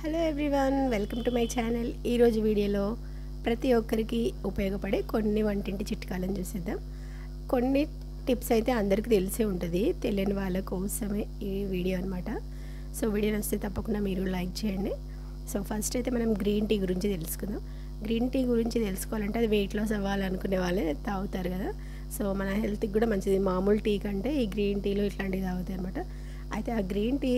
Hello everyone, welcome to my channel. ఈరోజు వీడియోలో ప్రతి ఒక్కరికి ఉపయోగపడే కొన్ని వంటింటి చిట్కాలను చూసేద్దాం. కొన్ని టిప్స్ అయితే అందరికీ తెలిసే ఉంటుంది, తెలియని వాళ్ళ కోసమే ఈ వీడియో అనమాట. సో వీడియో నచ్చితే తప్పకుండా మీరు లైక్ చేయండి. సో ఫస్ట్ అయితే మనం గ్రీన్ టీ గురించి తెలుసుకుందాం. గ్రీన్ టీ గురించి తెలుసుకోవాలంటే అది వెయిట్ లాస్ అవ్వాలనుకునే వాళ్ళే తాగుతారు కదా. సో మన హెల్త్కి కూడా మంచిది. మామూలు టీ కంటే ఈ గ్రీన్ టీలో ఇట్లాంటివి తాగుతాయి అనమాట. అయితే ఆ గ్రీన్ టీ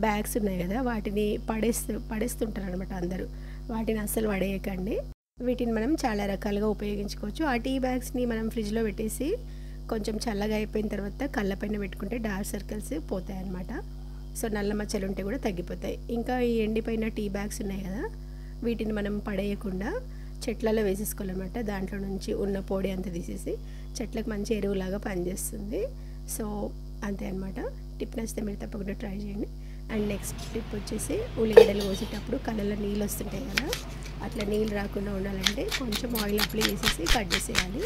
బ్యాగ్స్ ఉన్నాయి కదా, వాటిని పడేస్తుంటారు అనమాట అందరూ. వాటిని అస్సలు పడేయకండి. వీటిని మనం చాలా రకాలుగా ఉపయోగించుకోవచ్చు. ఆ టీ బ్యాగ్స్ని మనం ఫ్రిడ్జ్లో పెట్టేసి కొంచెం చల్లగా అయిపోయిన తర్వాత కళ్ళపైన పెట్టుకుంటే డార్క్ సర్కిల్స్ పోతాయి అన్నమాట. సో నల్ల మచ్చలు ఉంటే కూడా తగ్గిపోతాయి. ఇంకా ఈ ఎండిపోయిన టీ బ్యాగ్స్ ఉన్నాయి కదా, వీటిని మనం పడేయకుండా చెట్లలో వేసేసుకోవాలన్నమాట. దాంట్లో నుంచి ఉన్న పొడి అంతా తీసేసి చెట్లకు మంచి ఎరువులాగా పనిచేస్తుంది. సో అంతే అనమాట. టిప్ నచ్చితే మీరు తప్పకుండా ట్రై చేయండి. అండ్ నెక్స్ట్ టిప్ వచ్చేసి, ఉల్లిగడ్డలు కోసేటప్పుడు కళ్ళలో నీళ్ళు వస్తుంటాయి కదా, అట్లా నీళ్ళు రాకుండా ఉండాలంటే కొంచెం ఆయిల్ అప్లై చేసేసి కట్ చేసేయాలి.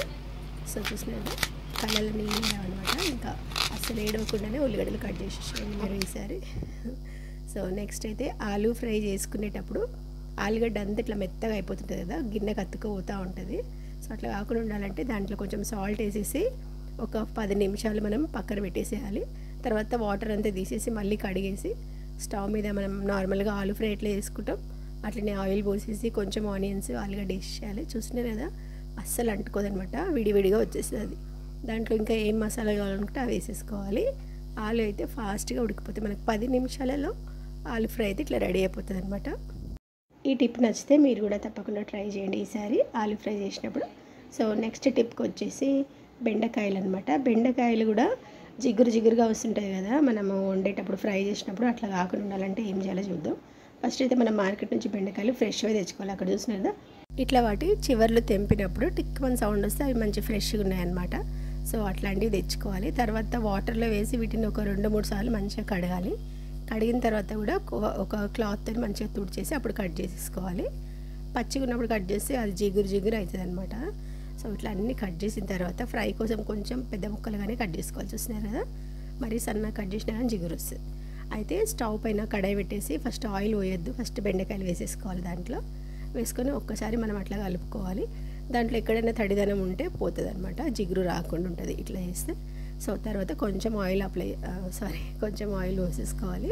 సో చూసినారు, కళ్ళలో నీళ్ళు రావన్నమాట. ఇంకా అస్సలు ఏడవకుండానే ఉల్లిగడ్డలు కట్ చేసేసేయండి మీరు ఈసారి. సో నెక్స్ట్ అయితే ఆలూ ఫ్రై చేసుకునేటప్పుడు ఆలుగడ్డ అంతా ఇట్లా మెత్తగా అయిపోతుంటుంది కదా, గిన్నెకి అతుక్కుపోతూ ఉంటుంది. సో అట్లా కాకుండా ఉండాలంటే దాంట్లో కొంచెం సాల్ట్ వేసేసి ఒక 10 నిమిషాలు మనం పక్కన పెట్టేసేయాలి. తర్వాత వాటర్ అంతా తీసేసి మళ్ళీ కడిగేసి స్టవ్ మీద మనం నార్మల్గా ఆలూ ఫ్రై ఎట్లా చేసుకుంటాం అట్లనే ఆయిల్ పోసేసి కొంచెం ఆనియన్స్ ఆలుగడ్డ వేసేయాలి. చూసినారు కదా, అస్సలు అంటుకోదనమాట, విడివిడిగా వచ్చేస్తుంది అది. దాంట్లో ఇంకా ఏం మసాలా కావాలనుకుంటే అవి వేసేసుకోవాలి. ఆలు అయితే ఫాస్ట్గా ఉడికిపోతుంది. మనకు 10 నిమిషాలలో ఆలూ ఫ్రై అయితే ఇట్లా రెడీ అయిపోతుంది అనమాట. ఈ టిప్ నచ్చితే మీరు కూడా తప్పకుండా ట్రై చేయండి ఈసారి ఆలూ ఫ్రై చేసినప్పుడు. సో నెక్స్ట్ టిప్కి వచ్చేసి బెండకాయలు అనమాట. బెండకాయలు కూడా జిగురుగా వస్తుంటాయి కదా, మనము వండేటప్పుడు ఫ్రై చేసినప్పుడు అట్లా కాకుండా ఉండాలంటే ఏం చేయాలో చూద్దాం. ఫస్ట్ అయితే మనం మార్కెట్ నుంచి బెండకాయలు ఫ్రెష్గా తెచ్చుకోవాలి. అక్కడ చూసినారు కదా, ఇట్లా వాటి చివర్లు తెంపినప్పుడు టిక్ వన్ సౌండ్ వస్తే అవి మంచి ఫ్రెష్గా ఉన్నాయన్నమాట. సో అట్లాంటివి తెచ్చుకోవాలి. తర్వాత వాటర్లో వేసి వీటిని ఒక 2-3 సార్లు మంచిగా కడగాలి. కడిగిన తర్వాత కూడా ఒక క్లాత్తో మంచిగా తుడిచేసి అప్పుడు కట్ చేసేసుకోవాలి. పచ్చిగా ఉన్నప్పుడు కట్ చేస్తే అది జిగురు అవుతుంది అనమాట. సో ఇట్లా అన్నీ కట్ చేసిన తర్వాత ఫ్రై కోసం కొంచెం పెద్ద ముక్కలుగానే కట్ చేసుకోవాలి. చూస్తున్నారు కదా, మరీ సన్నగా కట్ చేసినా కానీ జిగురు వస్తుంది. అయితే స్టవ్ పైన కడాయి పెట్టేసి ఫస్ట్ ఆయిల్ పోయొద్దు, ఫస్ట్ బెండకాయలు వేసేసుకోవాలి. దాంట్లో వేసుకొని ఒక్కసారి మనం అట్లా కలుపుకోవాలి. దాంట్లో ఎక్కడైనా తడిదనం ఉంటే పోతుంది అనమాట, జిగురు రాకుండా ఉంటుంది ఇట్లా చేస్తే. సో తర్వాత కొంచెం ఆయిల్ పోసేసుకోవాలి.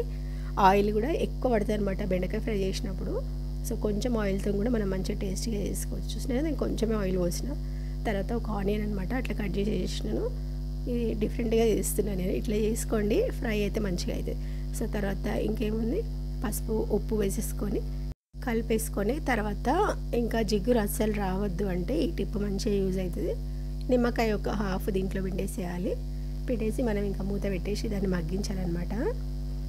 ఆయిల్ కూడా ఎక్కువ పడుతుంది అనమాట బెండకాయ ఫ్రై చేసినప్పుడు. సో కొంచెం ఆయిల్తో కూడా మనం మంచిగా టేస్టీగా చేసుకోవచ్చు. చూసినా నేను కొంచెమే ఆయిల్ పోసిన తర్వాత ఒక ఆనియన్ అనమాట అట్లా కట్ చేసేసినాను. ఇది డిఫరెంట్గా చేస్తున్నాను నేను, ఇట్లా చేసుకోండి, ఫ్రై అయితే మంచిగా అవుతుంది. సో తర్వాత ఇంకేముంది, పసుపు ఉప్పు వేసేసుకొని కలిపేసుకొని తర్వాత ఇంకా జిగురు అస్సలు రావద్దు అంటే ఈ టిప్ మంచిగా యూజ్ అవుతుంది. నిమ్మకాయ ఒక హాఫ్ దీంట్లో పిండేసేయాలి. పిండేసి మనం ఇంకా మూత పెట్టేసి దాన్ని మగ్గించాలన్నమాట.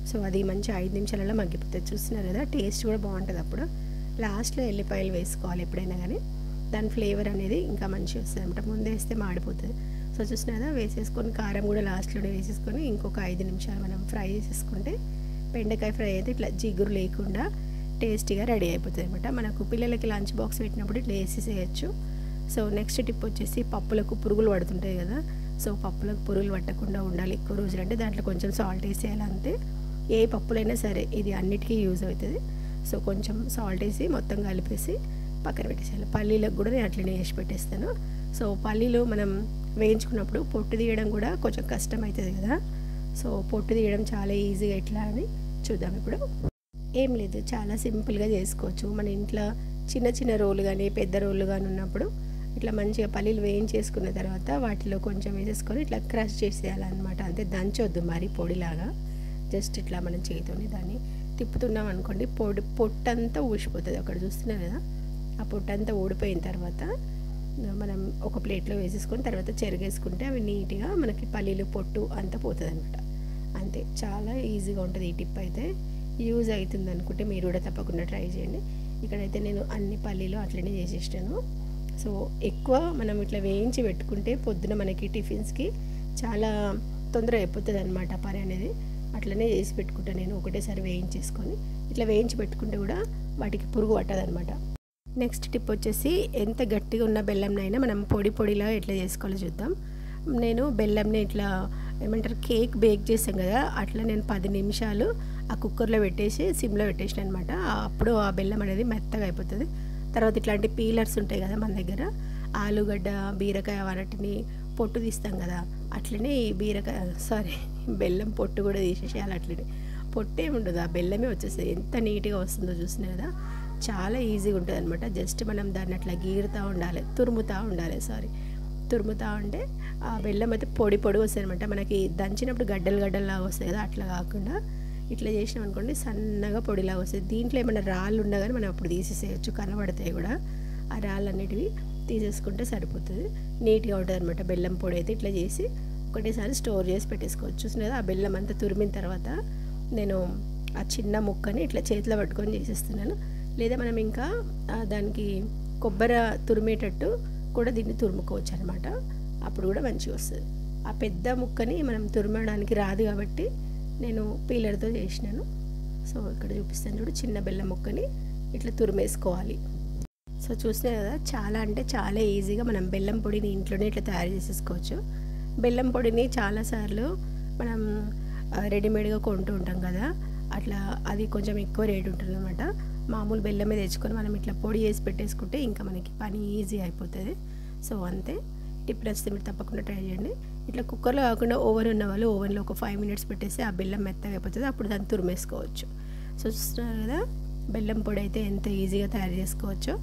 సో అది మంచి 5 నిమిషాలలో మగ్గిపోతుంది. చూస్తున్నారు కదా, టేస్ట్ కూడా బాగుంటుంది. అప్పుడు లాస్ట్లో ఎల్లిపాయలు వేసుకోవాలి ఎప్పుడైనా కానీ, దాని ఫ్లేవర్ అనేది ఇంకా మంచిగా వస్తుంది అనమాట. ముందే వేస్తే మాడిపోతుంది. సో చూసినా కదా, వేసేసుకొని కారం కూడా లాస్ట్లోనే వేసేసుకొని ఇంకొక 5 నిమిషాలు మనం ఫ్రై చేసేసుకుంటే బెండకాయ ఫ్రై అయితే ఇట్లా జిగురు లేకుండా టేస్టీగా రెడీ అయిపోతుంది అనమాట. మనకు పిల్లలకి లంచ్ బాక్స్ పెట్టినప్పుడు ఇట్లా వేసేసేయచ్చు. సో నెక్స్ట్ టిప్ వచ్చేసి, పప్పులకు పురుగులు పడుతుంటాయి కదా. సో పప్పులకు పురుగులు పట్టకుండా ఉండాలి ఎక్కువ రోజులు అంటే దాంట్లో కొంచెం సాల్ట్ వేసేయాలి అంతే. ఏ పప్పులైనా సరే ఇది అన్నిటికీ యూజ్ అవుతుంది. సో కొంచెం సాల్ట్ వేసి మొత్తం కలిపేసి పక్కన పెట్టేసేయాలి. పల్లీలకు కూడా నేను అట్లనే వేసి పెట్టేస్తాను. సో పల్లీలు మనం వేయించుకున్నప్పుడు పొట్టు తీయడం కూడా కొంచెం కష్టం అవుతుంది కదా. సో పొట్టు తీయడం చాలా ఈజీగా ఎట్లా అని చూద్దాం ఇప్పుడు. ఏం లేదు, చాలా సింపుల్గా చేసుకోవచ్చు. మన ఇంట్లో చిన్న రోలు కానీ పెద్ద రోలు కానీ ఉన్నప్పుడు ఇట్లా మంచిగా పల్లీలు వేయించేసుకున్న తర్వాత వాటిలో కొంచెం వేసేసుకొని ఇట్లా క్రష్ చేసేయాలన్నమాట. అంతే, దంచొద్దు మరి పొడిలాగా. జస్ట్ ఇట్లా మనం చేతితోని దాన్ని తిప్పుతున్నాం అనుకోండి, పొట్టంతా ఊసిపోతుంది. అక్కడ చూస్తున్నారు కదా, ఆ పొట్టంతా ఊడిపోయిన తర్వాత మనం ఒక ప్లేట్లో వేసేసుకొని తర్వాత చెరిగేసుకుంటే అవి నీట్గా మనకి పల్లీలు పొట్టు అంతా పోతుంది అనమాట. అంతే, చాలా ఈజీగా ఉంటుంది. ఈ టిప్ అయితే యూజ్ అవుతుంది అనుకుంటే మీరు కూడా తప్పకుండా ట్రై చేయండి. ఇక్కడైతే నేను అన్ని పల్లీలు అట్లనే చేసేసాను. సో ఎక్కువ మనం ఇట్లా వేయించి పెట్టుకుంటే పొద్దున మనకి టిఫిన్స్కి చాలా తొందరగా అయిపోతుంది అనమాట పని అనేది. అట్లనే చేసి పెట్టుకుంటాను నేను, ఒకటేసారి వేయించేసుకొని. ఇట్లా వేయించి పెట్టుకుంటే కూడా వాటికి పురుగు పట్టదనమాట. నెక్స్ట్ టిప్ వచ్చేసి, ఎంత గట్టిగా ఉన్న బెల్లంనైనా మనం పొడిలా ఎట్లా చేసుకోవాలో చూద్దాం. నేను బెల్లంని ఇట్లా ఏమంటారు కేక్ బేక్ చేసాం కదా, అట్లా నేను 10 నిమిషాలు ఆ కుక్కర్లో పెట్టేసి సిమ్లో పెట్టేసిన అనమాట. అప్పుడు ఆ బెల్లం అనేది మెత్తగా అయిపోతుంది. తర్వాత ఇట్లాంటి పీలర్స్ ఉంటాయి కదా మన దగ్గర, ఆలుగడ్డ, బీరకాయ వాటిని పొట్టు తీస్తాం కదా, అట్లనే ఈ బెల్లం పొట్టు కూడా తీసేసేయాలి. అట్లనే పొట్టే ఉండదు, ఆ బెల్లమే వచ్చేస్తుంది. ఎంత నీట్గా వస్తుందో చూసినా కదా, చాలా ఈజీగా ఉంటుంది అనమాట. జస్ట్ మనం దాన్ని అట్లా గీరుతూ ఉండాలి, తురుముతూ ఉంటే ఆ బెల్లం అయితే పొడి వస్తుంది అనమాట. మనకి దంచినప్పుడు గడ్డల్లాగా వస్తాయి కదా, అట్లా కాకుండా ఇట్లా చేసినాం అనుకోండి సన్నగా పొడిలాగా వస్తుంది. దీంట్లో ఏమైనా రాళ్ళు ఉన్నా కానీ మనం అప్పుడు తీసేసేయచ్చు, కనబడతాయి కూడా. ఆ రాళ్ళు అన్నిటివి తీసేసుకుంటే సరిపోతుంది, నీట్గా ఉంటుంది అనమాట. బెల్లం పొడి అయితే ఇట్లా చేసి ఒకటేసారి స్టోర్ చేసి పెట్టేసుకోవచ్చు. చూసిన కదా, ఆ బెల్లం అంతా తురిమిన తర్వాత నేను ఆ చిన్న ముక్కని ఇట్లా చేతిలో పట్టుకొని చేసేస్తున్నాను. లేదా మనం ఇంకా దానికి కొబ్బరి తురిమేటట్టు కూడా దీన్ని తురుముకోవచ్చు అనమాట, అప్పుడు కూడా మంచిగా వస్తుంది. ఆ పెద్ద ముక్కని మనం తురమడానికి రాదు కాబట్టి నేను పీలర్తో చేసినాను. సో ఇక్కడ చూపిస్తాను చూడు, చిన్న బెల్లం ముక్కని ఇట్లా తురిమేసుకోవాలి. సో చూసినా కదా, చాలా అంటే చాలా ఈజీగా మనం బెల్లం పొడిని ఇంట్లోనే ఇట్లా తయారు చేసేసుకోవచ్చు. బెల్లం పొడిని చాలాసార్లు మనం రెడీమేడ్గా కొంటూ ఉంటాం కదా, అట్లా అది కొంచెం ఎక్కువ రేట్ ఉంటుంది అనమాట. మామూలు బెల్లమే తెచ్చుకొని మనం ఇట్లా పొడి చేసి పెట్టేసుకుంటే ఇంకా మనకి పని ఈజీ అయిపోతుంది. సో అంతే, టిప్ నచ్చితే మీరు తప్పకుండా ట్రై చేయండి. ఇట్లా కుక్కర్లో కాకుండా ఓవెన్ ఉన్న వాళ్ళు ఓవెన్లో ఒక 5 minutes పెట్టేసి ఆ బెల్లం మెత్తగా అయిపోతుంది, అప్పుడు దాన్ని తురిమేసుకోవచ్చు. సో చూస్తున్నారు కదా, బెల్లం పొడి అయితే ఎంత ఈజీగా తయారు చేసుకోవచ్చో.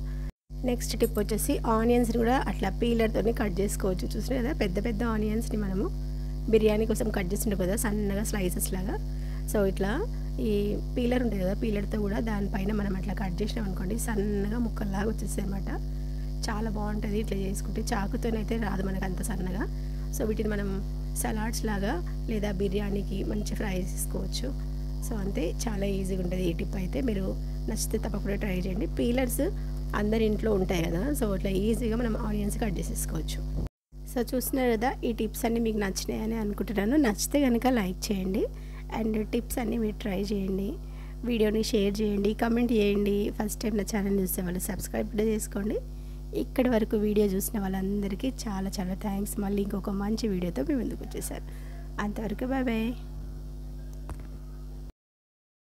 నెక్స్ట్ టిప్ వచ్చేసి ఆనియన్స్ని కూడా అట్లా పీలర్తో కట్ చేసుకోవచ్చు. చూసినా కదా, పెద్ద ఆనియన్స్ని మనము బిర్యానీ కోసం కట్ చేస్తుంటాం కదా, సన్నగా స్లైసెస్ లాగా. సో ఇట్లా ఈ పీలర్ ఉంటుంది కదా, పీలర్తో కూడా దానిపైన మనం అట్లా కట్ చేసినాం అనుకోండి, సన్నగా ముక్కల్లాగా వచ్చేస్తాయి అన్నమాట. చాలా బాగుంటుంది ఇట్లా చేసుకుంటే. చాకుతోనైతే రాదు మనకు అంత సన్నగా. సో వీటిని మనం సలాడ్స్ లాగా లేదా బిర్యానీకి మంచి ఫ్రై చేసుకోవచ్చు. సో అంతే, చాలా ఈజీగా ఉంటుంది ఈ టిప్ అయితే. మీరు నచ్చితే తప్పకుండా ట్రై చేయండి. పీలర్స్ అందరి ఇంట్లో ఉంటాయి కదా, సో ఇట్లా ఈజీగా మనం ఆనియన్స్ కట్ చేసేసుకోవచ్చు. సో చూస్తున్నారు కదా, ఈ టిప్స్ అన్నీ మీకు నచ్చినాయని అనుకుంటున్నాను. నచ్చితే కనుక లైక్ చేయండి అండ్ టిప్స్ అన్నీ మీరు ట్రై చేయండి. వీడియోని షేర్ చేయండి, కమెంట్ చేయండి. ఫస్ట్ టైం నా ఛానల్ చూసే వాళ్ళు సబ్స్క్రైబ్ కూడా చేసుకోండి. ఇక్కడి వరకు వీడియో చూసిన వాళ్ళందరికీ చాలా థ్యాంక్స్. మళ్ళీ ఇంకొక మంచి వీడియోతో మీ ముందుకు వచ్చేసాను. అంతవరకు బాయ్.